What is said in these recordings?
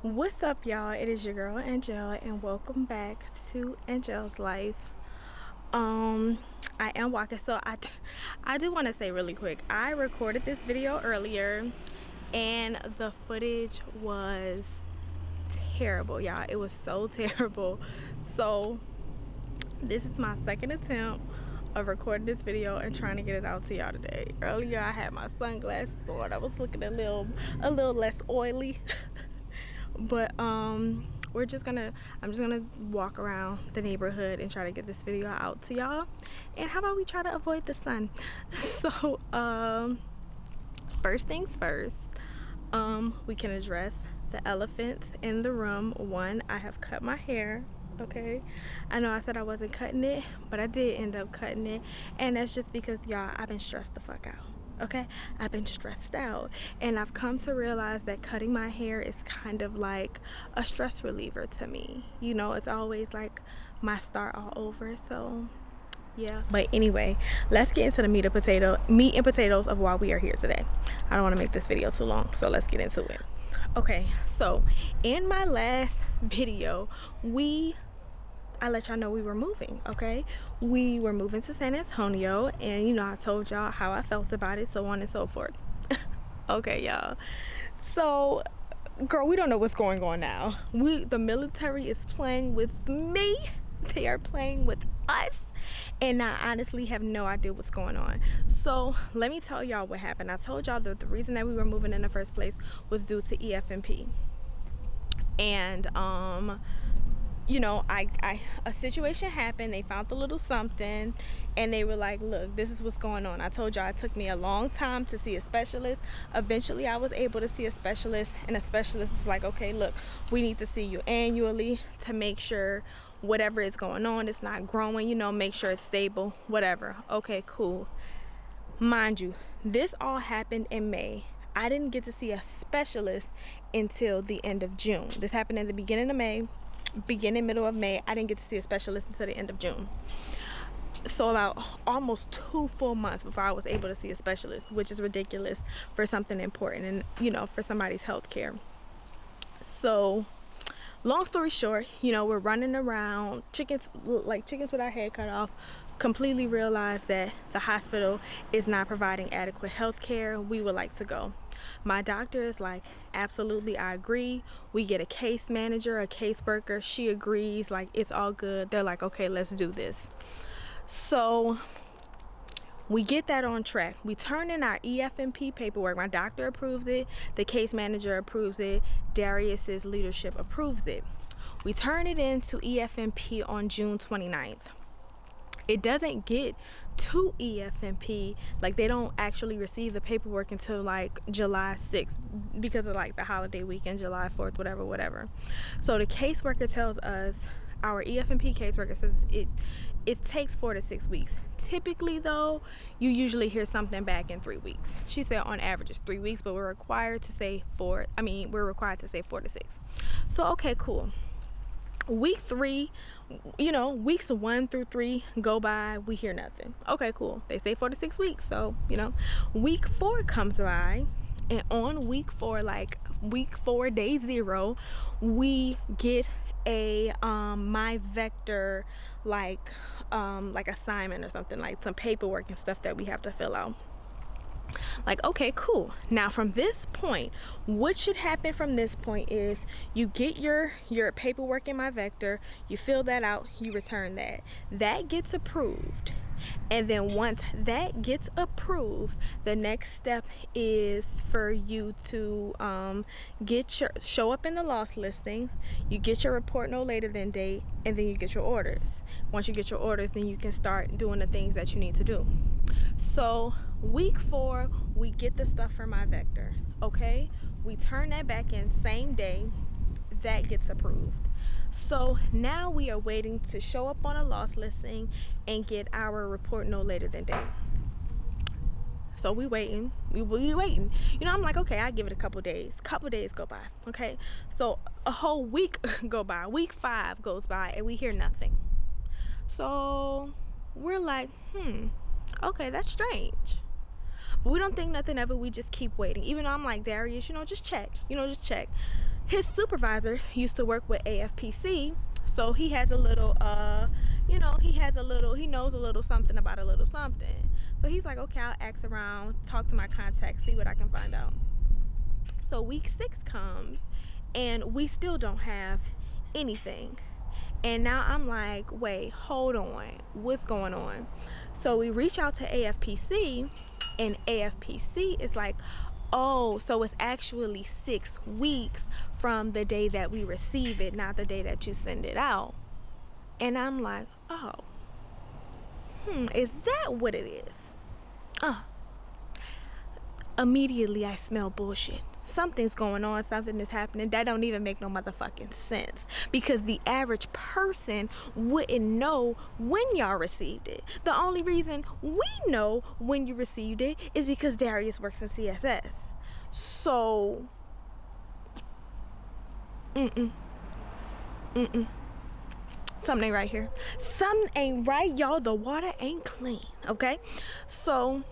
What's up, y'all? It is your girl Angelle, and welcome back to Angelle's Life. I am walking, so I do want to say really quick, I recorded this video earlier and the footage was terrible, y'all. It was so terrible. So this is my second attempt of recording this video and trying to get it out to y'all today. Earlier I had my sunglasses on. I was looking a little less oily. But I'm just gonna walk around the neighborhood and try to get this video out to y'all. And how about we try to avoid the sun? So first things first, we can address the elephants in the room. One, I have cut my hair. Okay, I know I said I wasn't cutting it, but I did end up cutting it, and that's just because, y'all, I've been stressed the fuck out. Okay, I've been stressed out, and I've come to realize that cutting my hair is kind of like a stress reliever to me. You know, it's always like my start all over. So yeah, but anyway, let's get into the meat and potatoes of why we are here today. I don't want to make this video too long, so let's get into it. Okay, so in my last video, I let y'all know we were moving. Okay, we were moving to San Antonio, and you know, I told y'all how I felt about it, so on and so forth. Okay, y'all, so girl, we don't know what's going on now. The military is playing with me. They are playing with us, and I honestly have no idea what's going on. So let me tell y'all what happened. I told y'all that the reason that we were moving in the first place was due to EFMP. And you know, a situation happened. They found a little something, and they were like, look, this is what's going on. I told y'all it took me a long time to see a specialist. Eventually I was able to see a specialist, and a specialist was like, okay, look, we need to see you annually to make sure whatever is going on, it's not growing, you know, make sure it's stable, whatever. Okay, cool. Mind you, this all happened in May. I didn't get to see a specialist until the end of June. This happened in the middle of May. I didn't get to see a specialist until the end of June. So about almost 2 full months before I was able to see a specialist, which is ridiculous for something important and, you know, for somebody's health care. So long story short, you know, we're running around chickens with our head cut off. Completely realized that the hospital is not providing adequate health care. We would like to go. My doctor is like, absolutely, I agree. We get a case manager, a caseworker. She agrees, like, it's all good. They're like, okay, let's do this. So we get that on track. We turn in our EFMP paperwork. My doctor approves it. The case manager approves it. Darius's leadership approves it. We turn it into EFMP on June 29th. It doesn't get to EFMP, like they don't actually receive the paperwork until like July 6th because of like the holiday weekend, July 4th, whatever. So the caseworker tells us, our EFMP caseworker says it takes 4 to 6 weeks. Typically though, you usually hear something back in 3 weeks. She said on average it's 3 weeks, but we're required to say 4 to 6. So okay, cool. Week 3, you know, weeks 1 through 3 go by, we hear nothing. Okay, cool. They say 4 to 6 weeks, so you know, week 4 comes by, and on week 4, like week 4 day 0, we get a my vector like assignment or something, like some paperwork and stuff that we have to fill out. Like, okay, cool. Now from this point, what should happen from this point is you get your paperwork in my vector, you fill that out, you return that gets approved. And then once that gets approved, the next step is for you to show up in the loss listings. You get your report no later than date, and then you get your orders. Once you get your orders, then you can start doing the things that you need to do. So week 4, we get the stuff from my vector. Okay, we turn that back in same day, that gets approved. So now we are waiting to show up on a loss listing and get our report no later than date. So we waiting. You know, I'm like, okay, I give it a couple days go by. Okay, so a whole week go by. Week 5 goes by, and we hear nothing. So we're like, okay, that's strange. But we don't think nothing of it. We just keep waiting. Even though I'm like, Darius, just check. his supervisor used to work with AFPC, so he has a little you know, he knows a little something about a little something. So he's like, okay, I'll ask around, talk to my contacts, see what I can find out. So week 6 comes and we still don't have anything. And now I'm like, wait, hold on, what's going on? So we reach out to AFPC, and AFPC is like, oh, so it's actually 6 weeks from the day that we receive it, not the day that you send it out. And I'm like, oh, is that what it is? Immediately I smell bullshit. Something's going on, something is happening that don't even make no motherfucking sense, because the average person wouldn't know when y'all received it. The only reason we know when you received it is because Darius works in CSS. So something ain't right here. Something ain't right, y'all. The water ain't clean, okay? So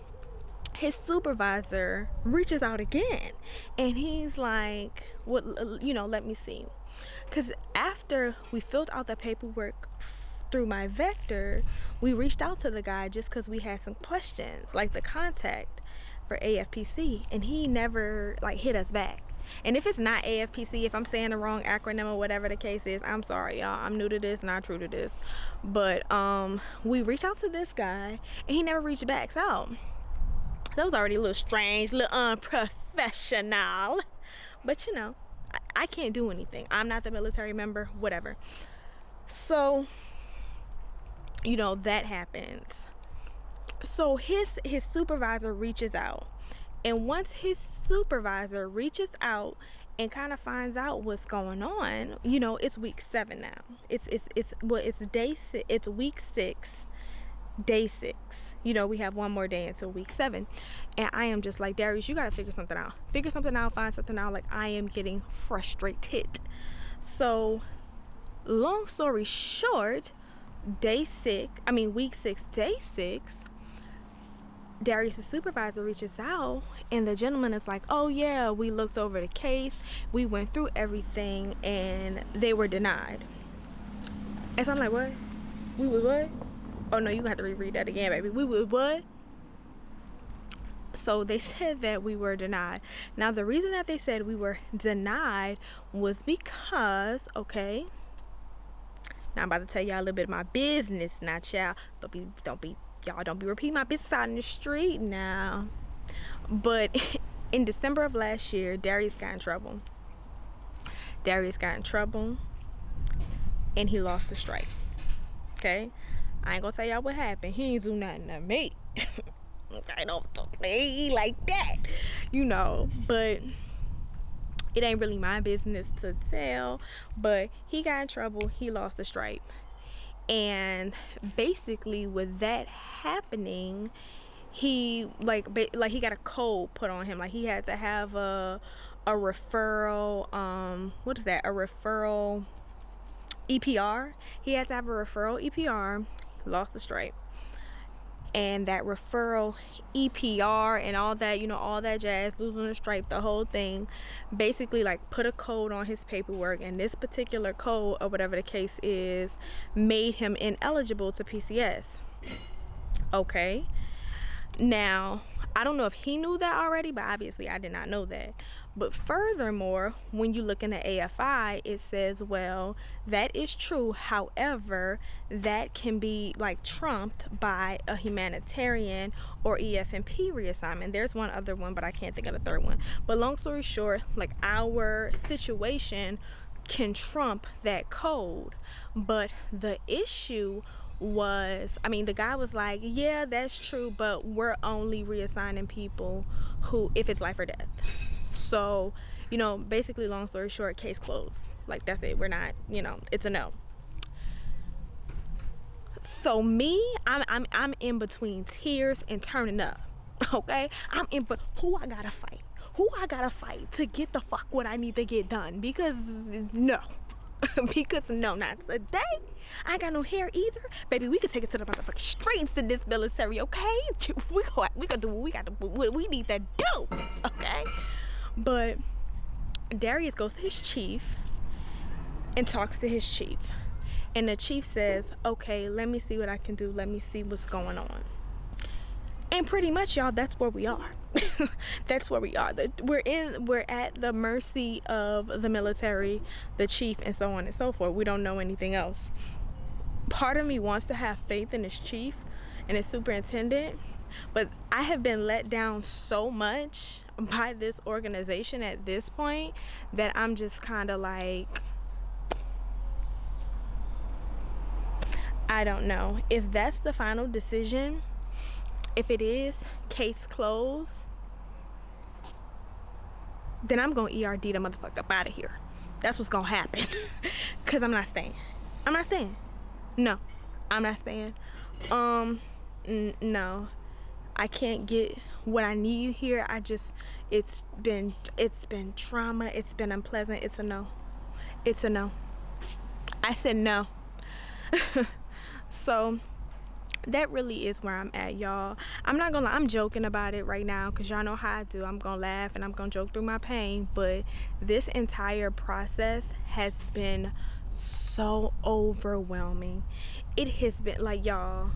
his supervisor reaches out again, and he's like, what, you know, let me see, because after we filled out the paperwork through my vector, we reached out to the guy just because we had some questions, like the contact for AFPC, and he never like hit us back. And if it's not AFPC, if I'm saying the wrong acronym or whatever the case is, I'm sorry, y'all. I'm new to this, not true to this. But we reached out to this guy, and he never reached back. So that was already a little strange, a little unprofessional. But you know, I can't do anything. I'm not the military member, whatever. So, you know, that happens. So his supervisor reaches out. And once his supervisor reaches out and kind of finds out what's going on, you know, it's week 7 now. It's day 6. It's week 6. Day 6. You know, we have one more day until week 7, and I am just like, Darius, you gotta figure something out, find something out. Like, I am getting frustrated. So long story short, week 6, day 6, Darius' supervisor reaches out, and the gentleman is like, oh yeah, we looked over the case, we went through everything, and they were denied. And so I'm like, what? We was what? Oh no, you gonna have to reread that again, baby. We would what? So they said that we were denied. Now the reason that they said we were denied was because, okay, now I'm about to tell y'all a little bit of my business. Now, y'all don't be repeating my business out in the street now. But in December of last year, Darius got in trouble, and he lost the strike. Okay, I ain't gonna tell y'all what happened. He ain't do nothing to me. Okay, don't play like that, you know. But it ain't really my business to tell. But he got in trouble. He lost the stripe, and basically with that happening, he he got a code put on him. Like, he had to have a referral. What is that? A referral EPR. He had to have a referral EPR. Lost the stripe, and that referral EPR and all that, you know, all that jazz, losing the stripe, the whole thing, basically like put a code on his paperwork, and this particular code, or whatever the case is, made him ineligible to PCS. Okay, now I don't know if he knew that already, but obviously I did not know that. But furthermore, when you look in the AFI, it says, well, that is true. However, that can be like trumped by a humanitarian or EFMP reassignment. There's one other one, but I can't think of the third one. But long story short, like, our situation can trump that code. But the issue was, the guy was like, yeah, that's true, but we're only reassigning people who, if it's life or death. So, you know, basically, long story short, case closed. Like, that's it. We're not, you know, it's a no. So me, I'm in between tears and turning up. Okay, I'm in, but who I gotta fight to get the fuck what I need to get done, because no. Because no, not today. I ain't got no hair either, baby. We can take it to the motherfucking streets in this military, okay? We gonna do what we need to do, okay? But Darius goes to his chief and talks to his chief, and the chief says, okay, let me see what I can do, let me see what's going on. And pretty much, y'all, that's where we are. That's where we are. We're at the mercy of the military, the chief, and so on and so forth. We don't know anything else. Part of me wants to have faith in his chief and his superintendent, but I have been let down so much by this organization at this point that I'm just kind of like, I don't know if that's the final decision. If it is, case closed, then I'm gonna ERD the motherfucker up out of here. That's what's gonna happen. Cause I'm not staying. I'm not staying. No, I'm not staying. No, I can't get what I need here. It's been trauma. It's been unpleasant. It's a no. It's a no. I said no. So that really is where I'm at, y'all. I'm not gonna lie, I'm joking about it right now because y'all know how I do. I'm gonna laugh and I'm gonna joke through my pain, but this entire process has been so overwhelming. It has been like, y'all,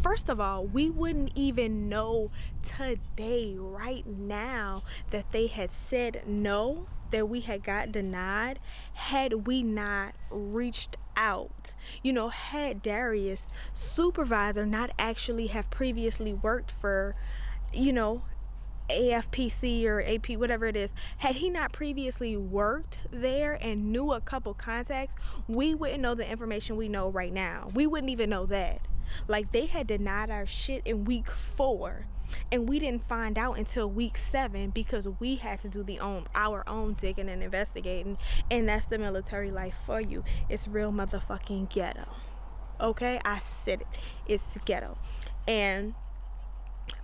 first of all, we wouldn't even know today, right now, that they had said no, that we had got denied, had we not reached out. You know, had Darius' supervisor not actually have previously worked for, you know, AFPC or AP, whatever it is, had he not previously worked there and knew a couple contacts, we wouldn't know the information we know right now. We wouldn't even know that. Like, they had denied our shit in week 4, and we didn't find out until week 7 because we had to do our own digging and investigating. And that's the military life for you. It's real motherfucking ghetto. Okay, I said it. It's ghetto. And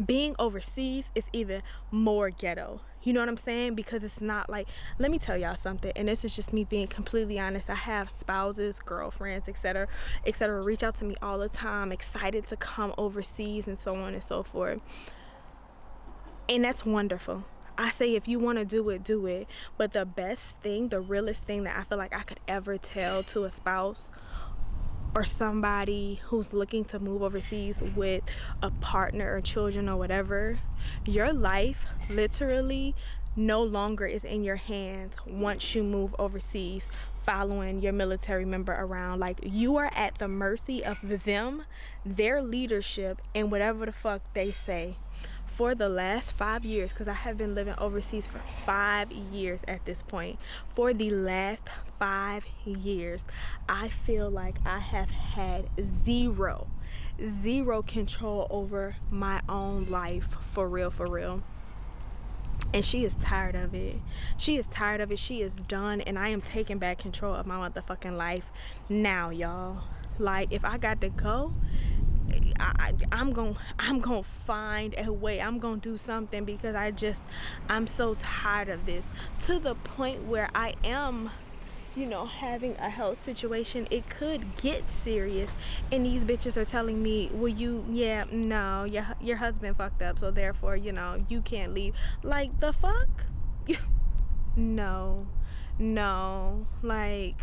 being overseas is even more ghetto. You know what I'm saying? Because it's not like, let me tell y'all something, and this is just me being completely honest. I have spouses, girlfriends, etc., reach out to me all the time, excited to come overseas and so on and so forth. And that's wonderful. I say, if you want to do it, do it. But the best thing, the realest thing that I feel like I could ever tell to a spouse or somebody who's looking to move overseas with a partner or children or whatever, your life literally no longer is in your hands once you move overseas following your military member around. Like, you are at the mercy of them, their leadership, and whatever the fuck they say. For the last 5 years, because I have been living overseas for 5 years at this point, for the last 5 years, I feel like I have had zero control over my own life, for real. And she is tired of it. She is tired of it. She is done, and I am taking back control of my motherfucking life now, y'all. Like, if I got to go, I'm gonna find a way. I'm gonna do something, because I'm so tired of this, to the point where I am, you know, having a health situation. It could get serious, and these bitches are telling me, well, no, your husband fucked up, so therefore, you know, you can't leave. Like, the fuck? No, like,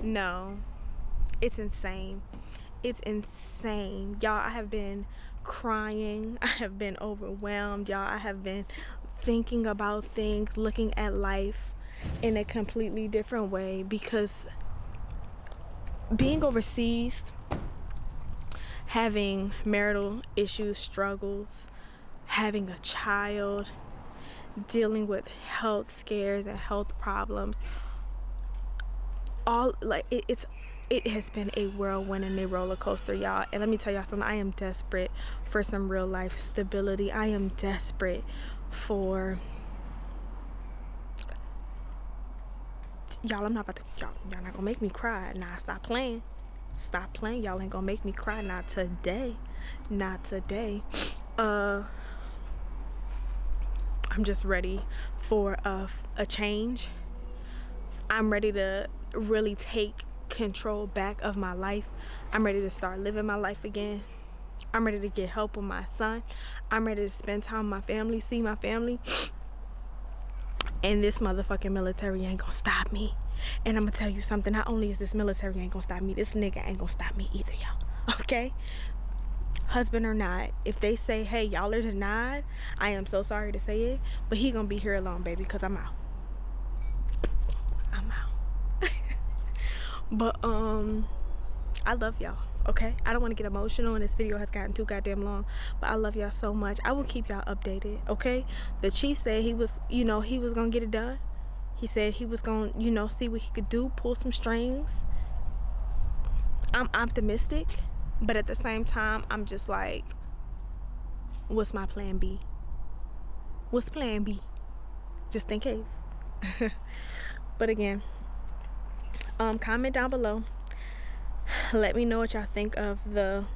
no. It's insane. It's insane, y'all. I have been crying. I have been overwhelmed, y'all. I have been thinking about things, looking at life in a completely different way, because being overseas, having marital issues, struggles, having a child, dealing with health scares and health problems, all, like, it has been a whirlwind and a roller coaster, y'all. And let me tell y'all something. I am desperate for some real life stability. I am desperate for, y'all, I'm not about to, y'all not gonna make me cry. Nah, stop playing. Y'all ain't gonna make me cry. Not today. I'm just ready for a change. I'm ready to really take control back of my life. I'm ready to start living my life again. I'm ready to get help with my son. I'm ready to spend time with my family, see my family. And this motherfucking military ain't gonna stop me. And I'm gonna tell you something, not only is this military ain't gonna stop me, this nigga ain't gonna stop me either, y'all. Okay? Husband or not, if they say, hey, y'all are denied, I am so sorry to say it, but he gonna be here alone, baby, because I'm out. I'm out. But I love y'all. Okay, I don't want to get emotional, and this video has gotten too goddamn long, but I love y'all so much. I will keep y'all updated. Okay, the chief said he was, you know, he was gonna get it done. He said he was gonna, you know, see what he could do, pull some strings. I'm optimistic, but at the same time, I'm just like, what's my plan B? What's plan B? Just in case. But again, comment down below. Let me know what y'all think of the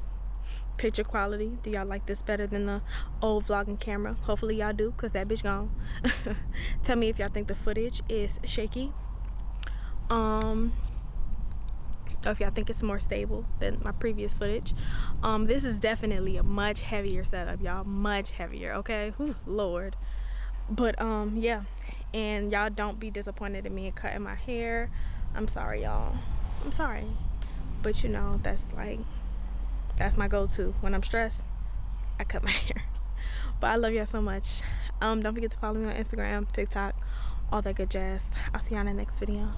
picture quality. Do y'all like this better than the old vlogging camera? Hopefully y'all do, because that bitch gone. Tell me if y'all think the footage is shaky. Or if y'all think it's more stable than my previous footage. This is definitely a much heavier setup, y'all. Much heavier, okay? Whew, Lord. But yeah, and y'all don't be disappointed in me in cutting my hair. I'm sorry, y'all. I'm sorry. But you know, that's my go-to. When I'm stressed, I cut my hair. But I love y'all so much. Don't forget to follow me on Instagram, TikTok, all that good jazz. I'll see y'all in the next video.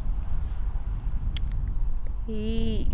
Peace.